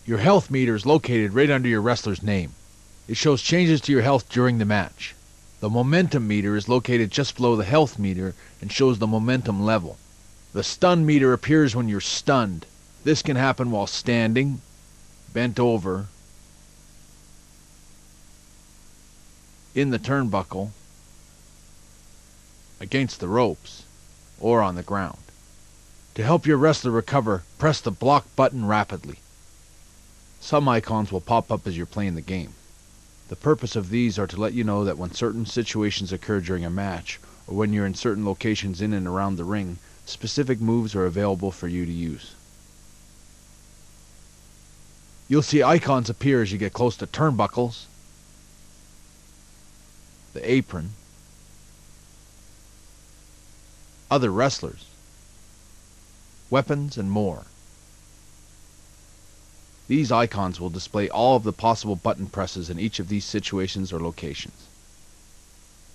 Your health meter is located right under your wrestler's name. It shows changes to your health during the match. The momentum meter is located just below the health meter and shows the momentum level. The stun meter appears when you're stunned. This can happen while standing, bent over, in the turnbuckle, against the ropes, or on the ground. To help your wrestler recover, press the block button rapidly. Some icons will pop up as you're playing the game. The purpose of these are to let you know that when certain situations occur during a match, or when you're in certain locations in and around the ring, specific moves are available for you to use. You'll see icons appear as you get close to turnbuckles, the apron, other wrestlers, weapons, and more. These icons will display all of the possible button presses in each of these situations or locations.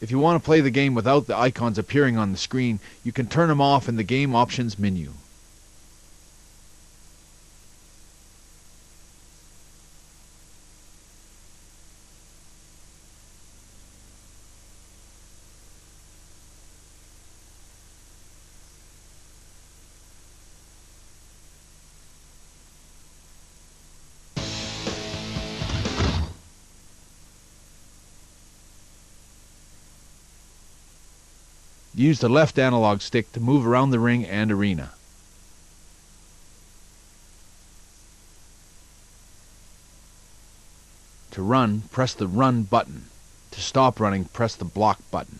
If you want to play the game without the icons appearing on the screen, you can turn them off in the Game Options menu. Use the left analog stick to move around the ring and arena. To run, press the Run button. To stop running, press the Block button.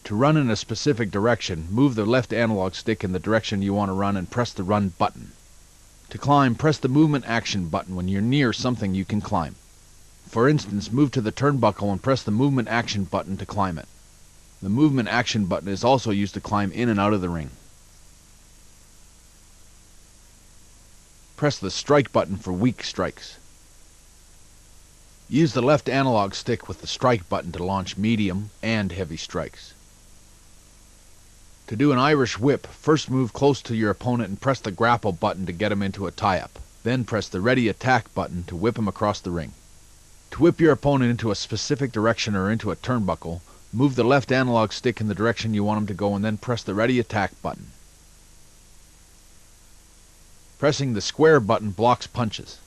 To run in a specific direction, move the left analog stick in the direction you want to run and press the Run button. To climb, press the Movement Action button when you're near something you can climb. For instance, move to the turnbuckle and press the Movement Action button to climb it. The Movement Action button is also used to climb in and out of the ring. Press the Strike button for weak strikes. Use the left analog stick with the Strike button to launch medium and heavy strikes. To do an Irish whip, first move close to your opponent and press the Grapple button to get him into a tie-up. Then press the Ready Attack button to whip him across the ring. To whip your opponent into a specific direction or into a turnbuckle, move the left analog stick in the direction you want him to go and then press the Ready Attack button. Pressing the Square button blocks punches.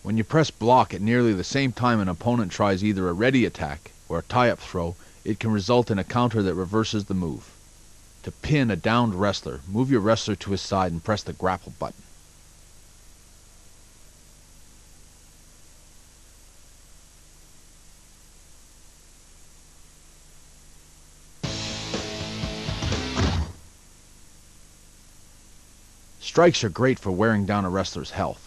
When you press block at nearly the same time an opponent tries either a ready attack or a tie-up throw, it can result in a counter that reverses the move. To pin a downed wrestler, move your wrestler to his side and press the Grapple button. Strikes are great for wearing down a wrestler's health.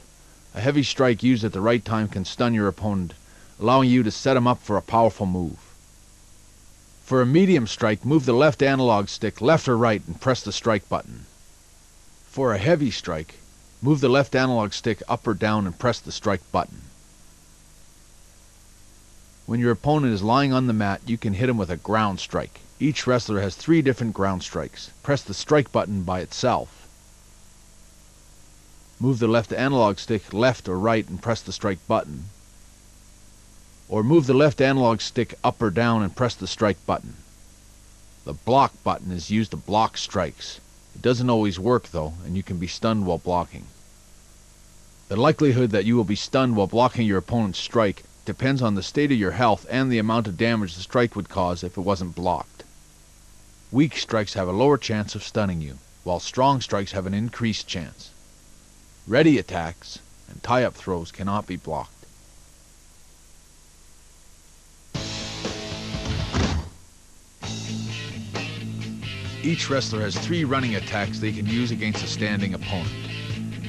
A heavy strike used at the right time can stun your opponent, allowing you to set him up for a powerful move. For a medium strike, move the left analog stick left or right and press the Strike button. For a heavy strike, move the left analog stick up or down and press the Strike button. When your opponent is lying on the mat, you can hit him with a ground strike. Each wrestler has 3 different ground strikes. Press the Strike button by itself. Move the left analog stick left or right and press the Strike button. Or move the left analog stick up or down and press the Strike button. The Block button is used to block strikes. It doesn't always work though, and you can be stunned while blocking. The likelihood that you will be stunned while blocking your opponent's strike depends on the state of your health and the amount of damage the strike would cause if it wasn't blocked. Weak strikes have a lower chance of stunning you, while strong strikes have an increased chance. Ready attacks and tie-up throws cannot be blocked. Each wrestler has 3 running attacks they can use against a standing opponent.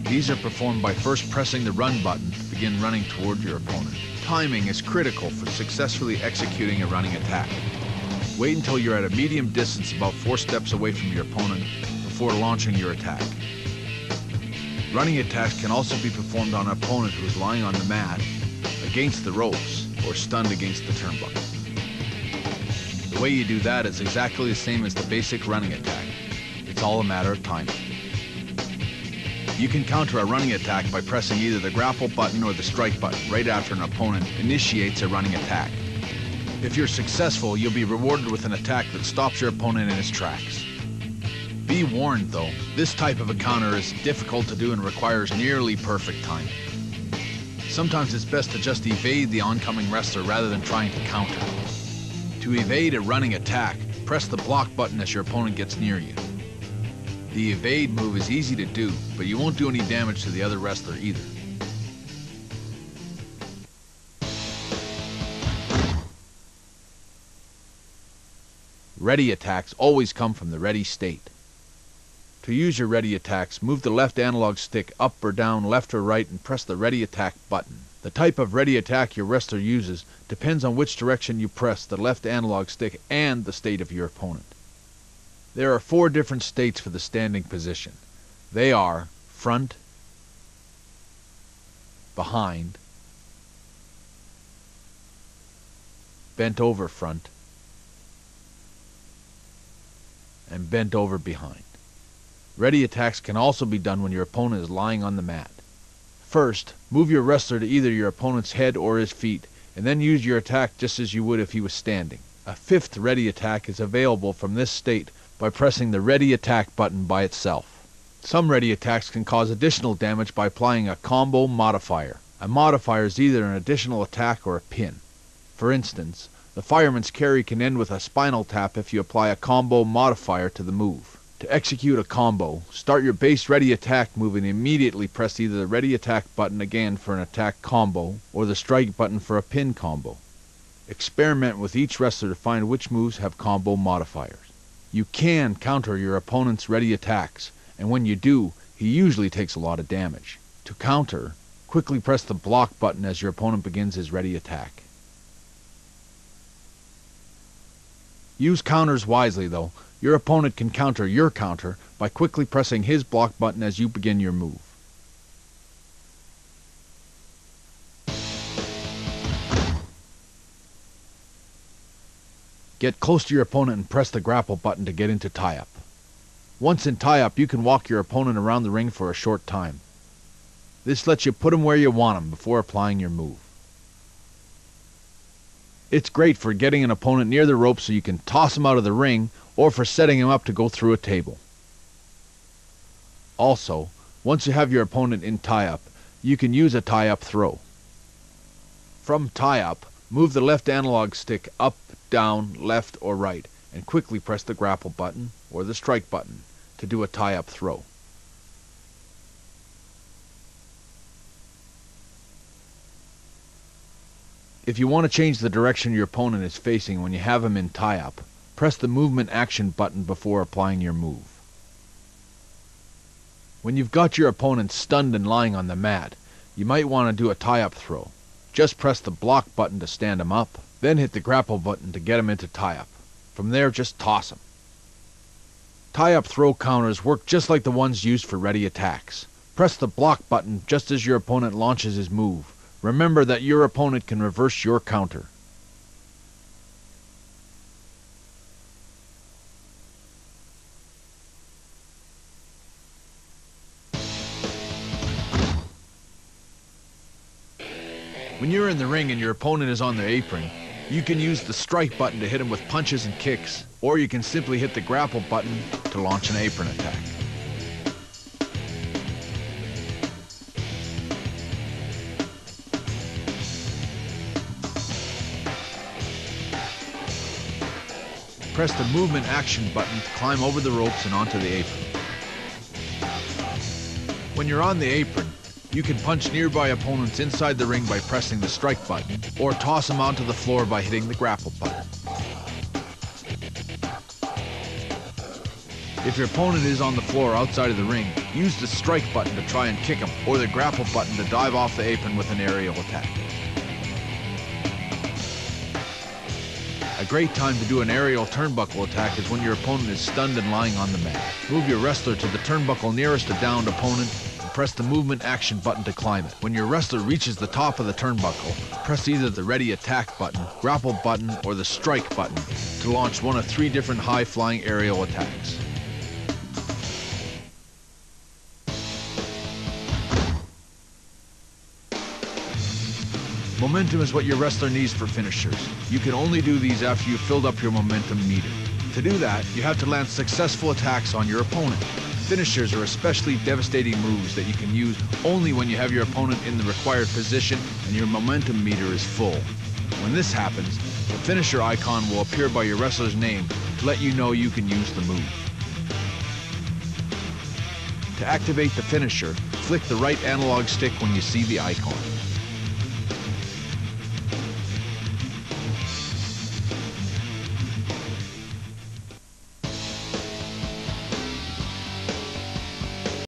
These are performed by first pressing the Run button to begin running toward your opponent. Timing is critical for successfully executing a running attack. Wait until you're at a medium distance about 4 steps away from your opponent before launching your attack. Running attacks can also be performed on an opponent who is lying on the mat, against the ropes, or stunned against the turnbuckle. The way you do that is exactly the same as the basic running attack. It's all a matter of timing. You can counter a running attack by pressing either the grapple button or the strike button right after an opponent initiates a running attack. If you're successful, you'll be rewarded with an attack that stops your opponent in his tracks. Be warned though, this type of a counter is difficult to do and requires nearly perfect timing. Sometimes it's best to just evade the oncoming wrestler rather than trying to counter. To evade a running attack, press the block button as your opponent gets near you. The evade move is easy to do, but you won't do any damage to the other wrestler either. Ready attacks always come from the ready state. To use your ready attacks, move the left analog stick up or down, left or right, and press the ready attack button. The type of ready attack your wrestler uses depends on which direction you press the left analog stick and the state of your opponent. There are 4 different states for the standing position. They are front, behind, bent over front, and bent over behind. Ready attacks can also be done when your opponent is lying on the mat. First, move your wrestler to either your opponent's head or his feet, and then use your attack just as you would if he was standing. A 5th ready attack is available from this state by pressing the ready attack button by itself. Some ready attacks can cause additional damage by applying a combo modifier. A modifier is either an additional attack or a pin. For instance, the fireman's carry can end with a spinal tap if you apply a combo modifier to the move. To execute a combo, start your base ready attack move and immediately press either the ready attack button again for an attack combo or the strike button for a pin combo. Experiment with each wrestler to find which moves have combo modifiers. You can counter your opponent's ready attacks, and when you do, he usually takes a lot of damage. To counter, quickly press the block button as your opponent begins his ready attack. Use counters wisely though. Your opponent can counter your counter by quickly pressing his block button as you begin your move. Get close to your opponent and press the grapple button to get into tie-up. Once in tie-up, you can walk your opponent around the ring for a short time. This lets you put him where you want him before applying your move. It's great for getting an opponent near the rope so you can toss him out of the ring, or for setting him up to go through a table. Also, once you have your opponent in tie-up, you can use a tie-up throw. From tie-up, move the left analog stick up, down, left, or right, and quickly press the grapple button or the strike button to do a tie-up throw. If you want to change the direction your opponent is facing when you have him in tie-up, press the movement action button before applying your move. When you've got your opponent stunned and lying on the mat, you might want to do a tie-up throw. Just press the block button to stand him up, then hit the grapple button to get him into tie-up. From there, just toss him. Tie-up throw counters work just like the ones used for ready attacks. Press the block button just as your opponent launches his move. Remember that your opponent can reverse your counter. When you're in the ring and your opponent is on the apron, you can use the strike button to hit him with punches and kicks, or you can simply hit the grapple button to launch an apron attack. Press the movement action button to climb over the ropes and onto the apron. When you're on the apron, you can punch nearby opponents inside the ring by pressing the strike button, or toss them onto the floor by hitting the grapple button. If your opponent is on the floor outside of the ring, use the strike button to try and kick him, or the grapple button to dive off the apron with an aerial attack. A great time to do an aerial turnbuckle attack is when your opponent is stunned and lying on the mat. Move your wrestler to the turnbuckle nearest a downed opponent, press the movement action button to climb it. When your wrestler reaches the top of the turnbuckle, press either the ready attack button, grapple button, or the strike button to launch one of 3 different high-flying aerial attacks. Momentum is what your wrestler needs for finishers. You can only do these after you've filled up your momentum meter. To do that, you have to land successful attacks on your opponent. Finishers are especially devastating moves that you can use only when you have your opponent in the required position and your momentum meter is full. When this happens, the finisher icon will appear by your wrestler's name to let you know you can use the move. To activate the finisher, flick the right analog stick when you see the icon.